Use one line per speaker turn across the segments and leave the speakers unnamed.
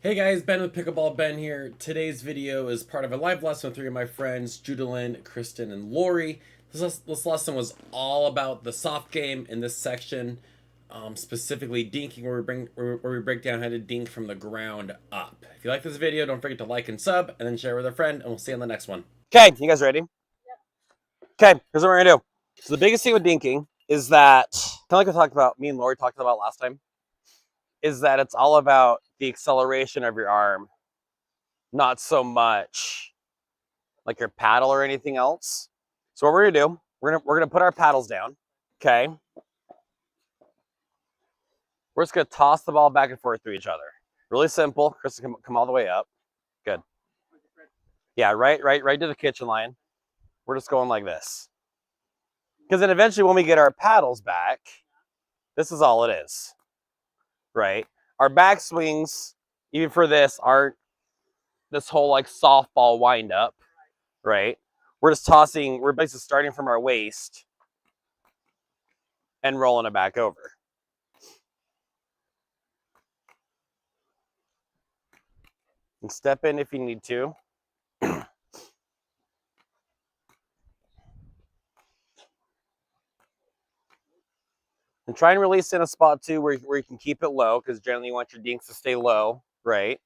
Hey guys, Ben with Pickleball Ben here. Today's video is part of a live lesson with three of my friends, Judalyn, Kristen, and Lori. This lesson was all about the soft game in this section, specifically dinking, where we break down how to dink from the ground up. If you like this video, don't forget to like and sub, and then share with a friend, and we'll see you on the next one.
Okay, you guys ready? Okay, here's what we're gonna do. So the biggest thing with dinking is that, kind of like we talked about, me and Lori talked about last time, is that it's all about the acceleration of your arm, not so much like your paddle or anything else. So what we're gonna do, we're gonna put our paddles down. Okay, we're just gonna toss the ball back and forth through each other. Really simple. Kristen, come all the way up. Good. Yeah, right to the kitchen line. We're just going like this. Because then eventually when we get our paddles back, this is all it is, right? Our back swings, even for this, aren't this whole like softball wind up, right? We're just tossing, we're basically starting from our waist and rolling it back over. And step in if you need to. And try and release in a spot too where you can keep it low, because generally you want your dinks to stay low, right?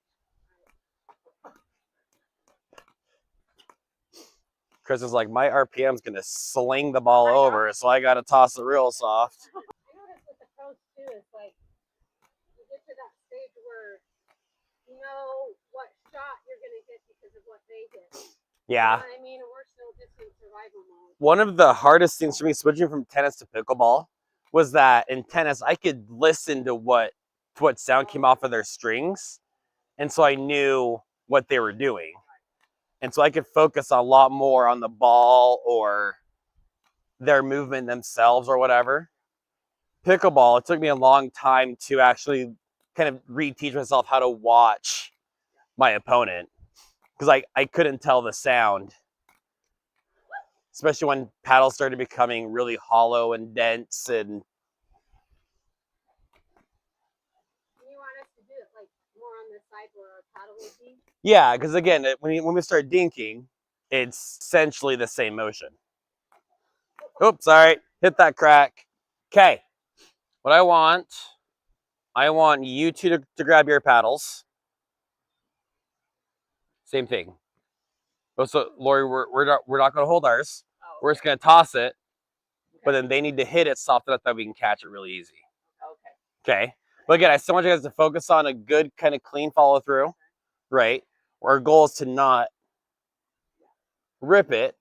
Chris is like, my RPM's gonna sling the ball over, so I gotta toss it real soft.
I noticed with the pros too, it's like you get to that stage where you know what shot you're gonna hit because of what they did.
Yeah.
You know what I mean? We're still just in survival mode.
One of the hardest things for me switching from tennis to pickleball was that in tennis I could listen to what sound came off of their strings, and so I knew what they were doing, and so I could focus a lot more on the ball or their movement themselves or whatever. Pickleball, it took me a long time to actually kind of reteach myself how to watch my opponent, because I couldn't tell the sound, especially when paddles started becoming really hollow and dense. And
You want us to do it like more on the side where our paddle would be?
yeah, because again, when we start dinking, it's essentially the same motion. Oops, sorry, hit that crack. Okay, what I want you two to grab your paddles. Same thing. Oh, so Lori, we're not going to hold ours.
Oh,
we're just going to toss it, but then they need to hit it soft enough that we can catch it really easy. Okay. But again, I still want you guys to focus on a good kind of clean follow through, right? Our goal is to not rip it,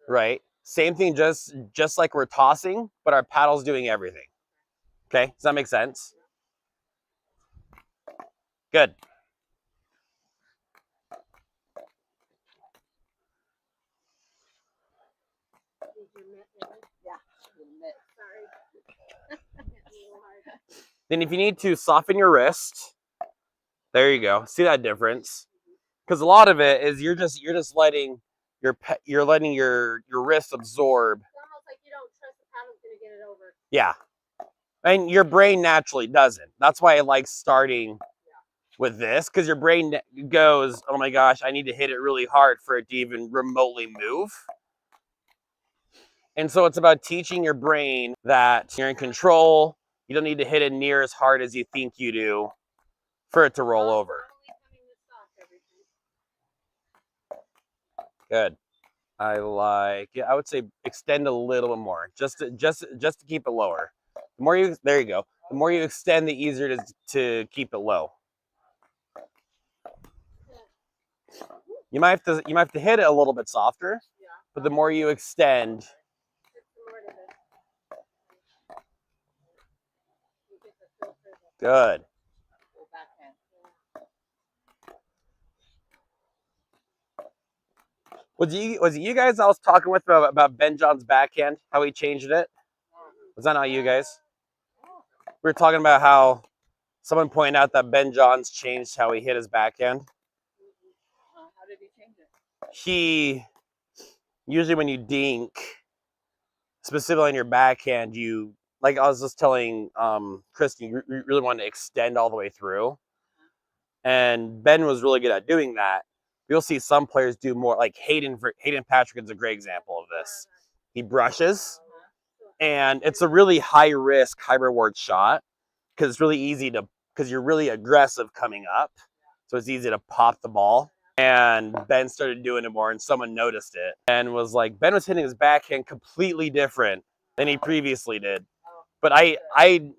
right? Same thing, just like we're tossing, but our paddle's doing everything. Okay, does that make sense? Good. Then if you need to soften your wrist, there you go. See that difference? Because a lot of it is you're just letting your wrist absorb.
It's almost like you don't trust the paddle's gonna get it over.
Yeah, and your brain naturally doesn't. That's why I like starting with this, because your brain goes, oh my gosh, I need to hit it really hard for it to even remotely move. And so it's about teaching your brain that you're in control. You don't need to hit it near as hard as you think you do for it to roll over. Good. I would say extend a little bit more, just to keep it lower. The more you, there you go. The more you extend, the easier it is to keep it low. You might have to hit it a little bit softer, but the more you extend. Good. Was it you guys I was talking with about Ben John's backhand, how he changed it? Was that not you guys? We were talking about how someone pointed out that Ben John's changed how he hit his backhand.
How did he change it?
He usually, when you dink, specifically on your backhand, you, like I was just telling Kristen, you really want to extend all the way through. And Ben was really good at doing that. You'll see some players do more, like Hayden Patrick is a great example of this. He brushes, and it's a really high risk, high reward shot because it's really easy to, because you're really aggressive coming up. So it's easy to pop the ball. And Ben started doing it more, and someone noticed it and was like, Ben was hitting his backhand completely different than he previously did. But I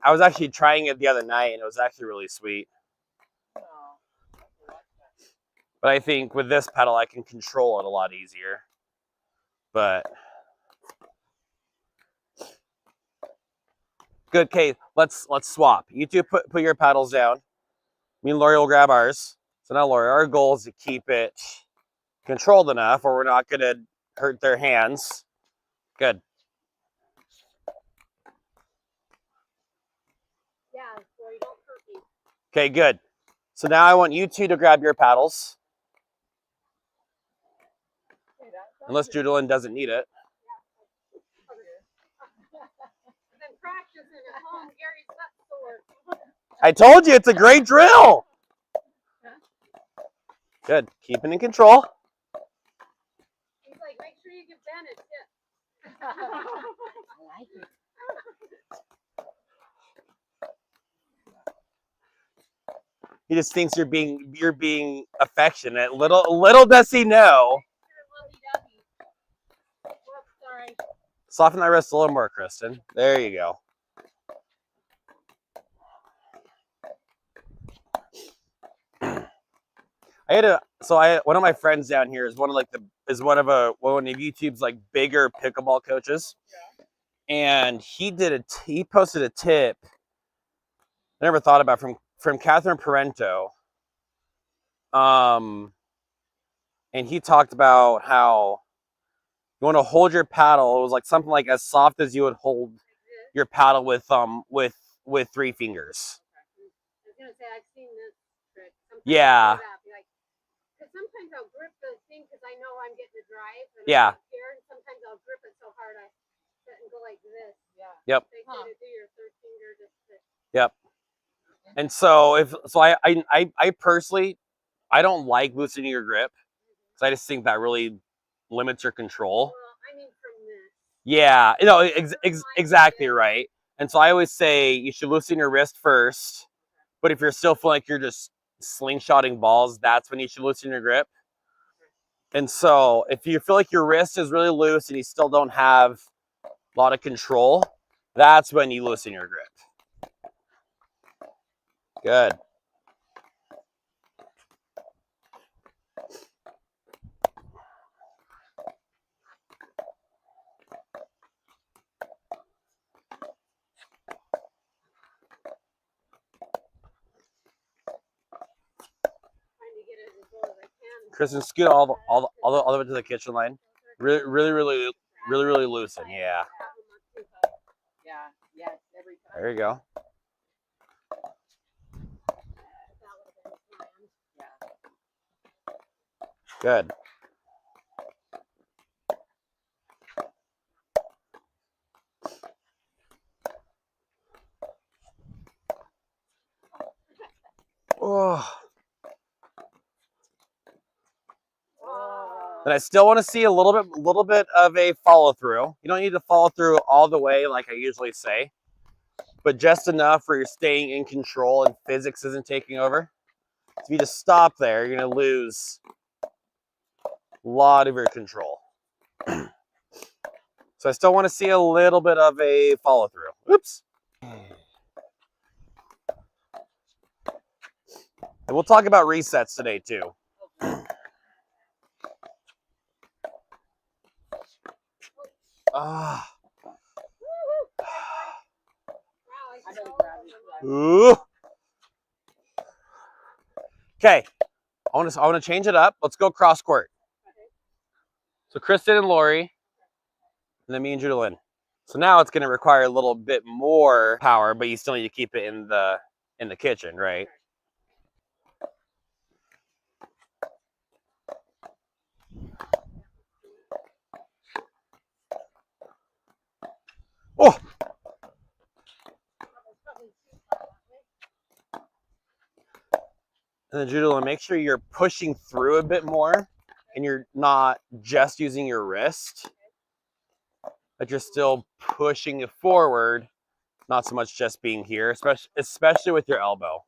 was actually trying it the other night, and it was actually really sweet. But I think with this pedal, I can control it a lot easier. But good, okay, let's swap. You two put your paddles down. Me and Lori will grab ours. So now, Lori, our goal is to keep it controlled enough or we're not going to hurt their hands. Good.
Yeah, Lori, don't hurt me.
Okay, good. So now I want you two to grab your paddles. Unless Judalyn doesn't need it.
I've been practicing at home. Gary's butt sore.
I told you, it's a great drill. Good. Keep it in control.
He's like, make sure you give Ben a tip. I like it.
He just thinks you're being affectionate. Little does he know.
Whoops, sorry.
Soften that wrist a little more, Kristen. There you go. One of my friends down here is one of YouTube's like bigger pickleball coaches, and he posted a tip I never thought about from Catherine Parento, and he talked about how you want to hold your paddle. It was like something like as soft as you would hold your paddle with 3 fingers.
I was gonna say I've seen this trick. Sometimes
Yeah.
Because sometimes I'll grip the thing because I know I'm getting the drive. And
Yeah.
I'm here, and sometimes I'll grip it so hard I sit and go like this. Yeah.
Yep.
They say to do your 3rd finger just to.
Yep. And so I personally, I don't like loosening your grip because I just think that really limits your control.
Well, I mean from this.
Yeah, exactly right. And so I always say you should loosen your wrist first, but if you're still feeling like you're just slingshotting balls, that's when you should loosen your grip. And so if you feel like your wrist is really loose and you still don't have a lot of control, that's when you loosen your grip. Good. Kristen, scoot all the way to the kitchen line. Really loosen. Yeah.
Yeah. Yes. Every time.
There you go. Good. Oh. And I still want to see a little bit of a follow through. You don't need to follow through all the way like I usually say, but just enough where you're staying in control and physics isn't taking over. So if you just stop there, you're going to lose a lot of your control. So I still want to see a little bit of a follow through. Oops. And we'll talk about resets today too. Ooh. Okay, I want to change it up. Let's go cross court. So Kristen and Lori, and then me and Judalyn. So now it's going to require a little bit more power, but you still need to keep it in the kitchen, right? Oh. And then Judith, make sure you're pushing through a bit more and you're not just using your wrist, but you're still pushing it forward, not so much just being here, especially with your elbow.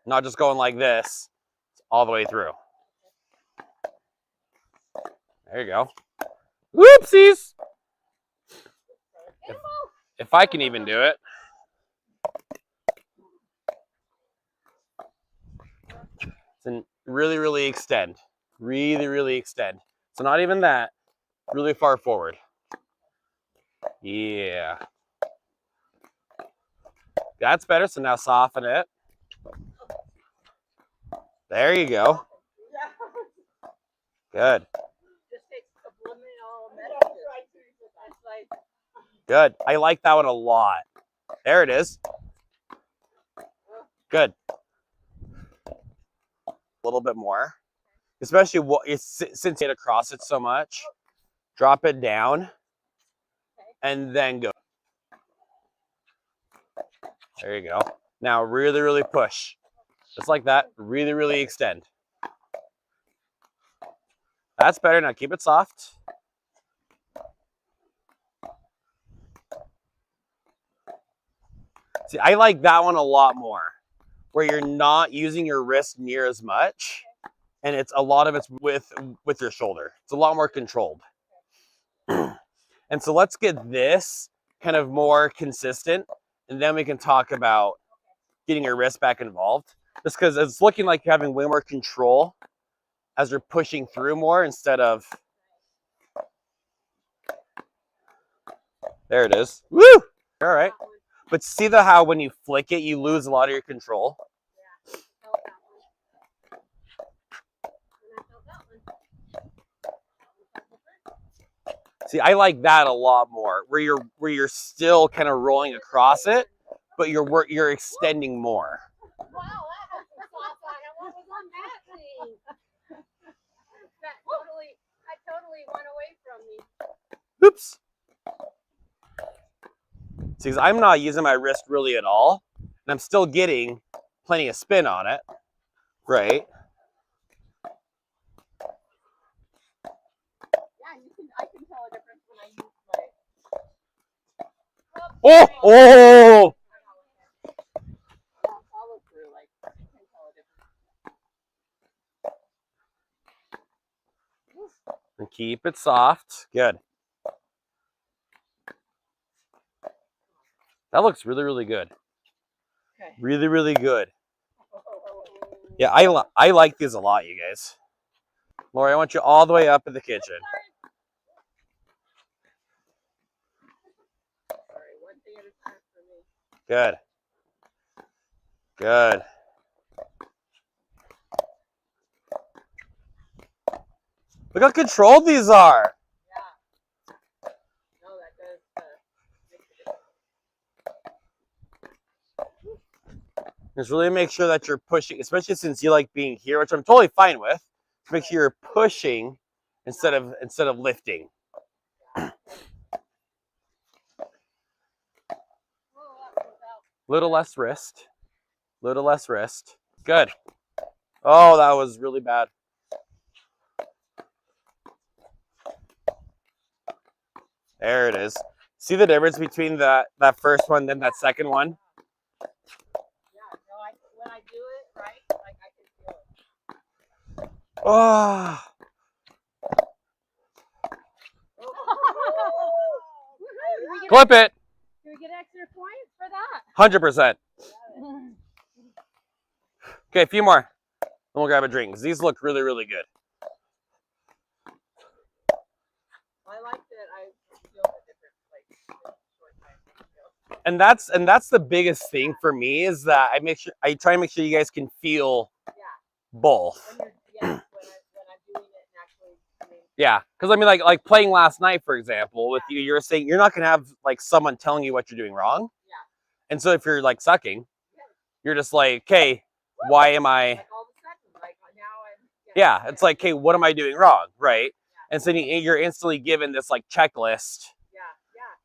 Not just going like this all the way through. There you go. Whoopsies! If I can even do it. Then really, really extend. Really, really extend. So not even that. Really far forward. Yeah. That's better. So now soften it. There you go. Good. Good. I like that one a lot. There it is. Good. A little bit more. Especially since you hit across it so much. Drop it down. And then go. There you go. Now really, really push. Just like that. Really, really extend. That's better. Now keep it soft. See, I like that one a lot more, where you're not using your wrist near as much, and it's a lot of it's with your shoulder. It's a lot more controlled. And so let's get this kind of more consistent, and then we can talk about getting your wrist back involved. Just because it's looking like you're having way more control as you're pushing through more instead of. There it is. Woo! All right. But see how when you flick it, you lose a lot of your control. See, I like that a lot more, where you're still kind of rolling across it, but you're extending more.
Wow, that has some sauce on it. What was on that thing? That totally went away from me.
Oops. See, 'cause I'm not using my wrist really at all, and I'm still getting plenty of spin on it, right?
I can tell a difference when I use my.
Oh!
Follow through, like I can tell a difference.
And keep it soft. Good. That looks really, really good.
Okay.
Really, really good. Yeah, I like these a lot, you guys. Lori, I want you all the way up in the kitchen.
Sorry, one thing at a time for me.
Good. Good. Look how controlled these are.
Yeah. No, that does make a difference.
Just really make sure that you're pushing, especially since you like being here, which I'm totally fine with. Make sure you're pushing instead of lifting. Little less wrist. Little less wrist. Good. Oh, that was really bad. There it is. See the difference between that first one and that second one?
Yeah, no, when I do it right, like I can feel it.
Oh. Clip it.
Do we get extra points for that?
100%. Okay, a few more. Then we'll grab a drink. These look really, really good.
I like that I feel the difference, like in a short time.
And that's the biggest thing for me is that I try and make sure you guys can feel both.
When I'm doing it naturally.
Yeah, because I mean, like playing last night, for example, with you, you're saying you're not gonna have like someone telling you what you're doing wrong.
Yeah.
And so if you're like sucking, you're just like, okay, why am I?
Like all of a sudden, like now I'm.
Yeah, it's like, okay, what am I doing wrong, right? And so you're instantly given this like checklist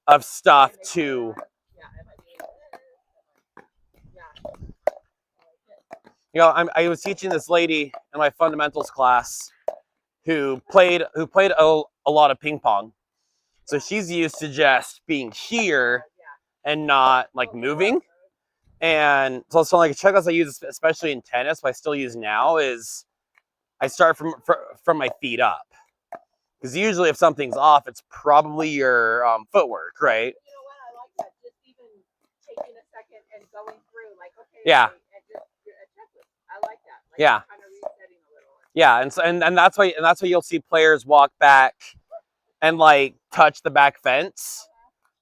of stuff
Make
to.
sure, yeah, am I doing this? Yeah.
You know, I was teaching this lady in my fundamentals class who played a lot of ping pong. So she's used to just being here and not like moving. And so like a checklist I use, especially in tennis, but I still use now, is I start from my feet up. Because usually if something's off, it's probably your footwork, right?
You know what? I like that. Just even taking a second and going through, like, okay,
Yeah.
and just a checklist. I like that. Like,
Yeah.
kind of resetting a little.
Yeah, and so and that's why you'll see players walk back and like touch the back fence.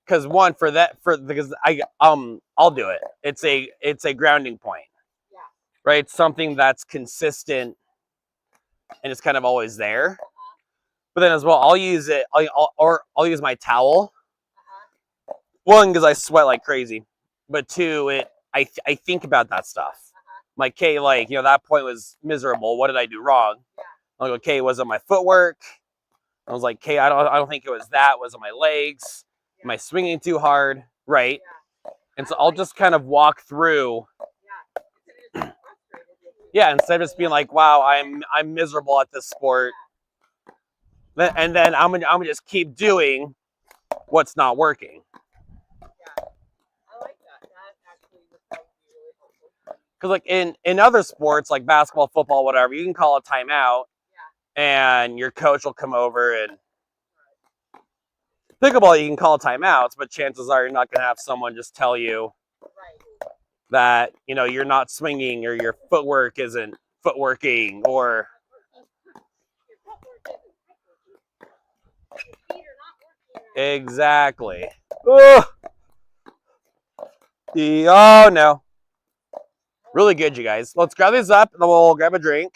Because because I'll do it. It's a grounding point.
Yeah.
Right? It's something that's consistent and it's kind of always there. But then as well, I'll use it. I'll use my towel. One, because I sweat like crazy, but two, I think about that stuff. Like, okay, like, you know, that point was miserable. What did I do wrong? I'm like, okay, was it my footwork? I was like, okay, I don't think it was that. Was it my legs? Am I swinging too hard? Right. And so I'll just kind of walk through. Yeah, instead of just being like, wow, I'm miserable at this sport. And then I'm gonna just keep doing what's not working.
Yeah, I like that. That actually would probably be really helpful.
Because like in other sports like basketball, football, whatever, you can call a timeout, and your coach will come over. And pickleball, you can call timeouts, but chances are you're not gonna have someone just tell you that, you know, you're not swinging or your footwork isn't footworking or. Exactly. Oh no. Really good, you guys. Let's grab these up and then we'll grab a drink.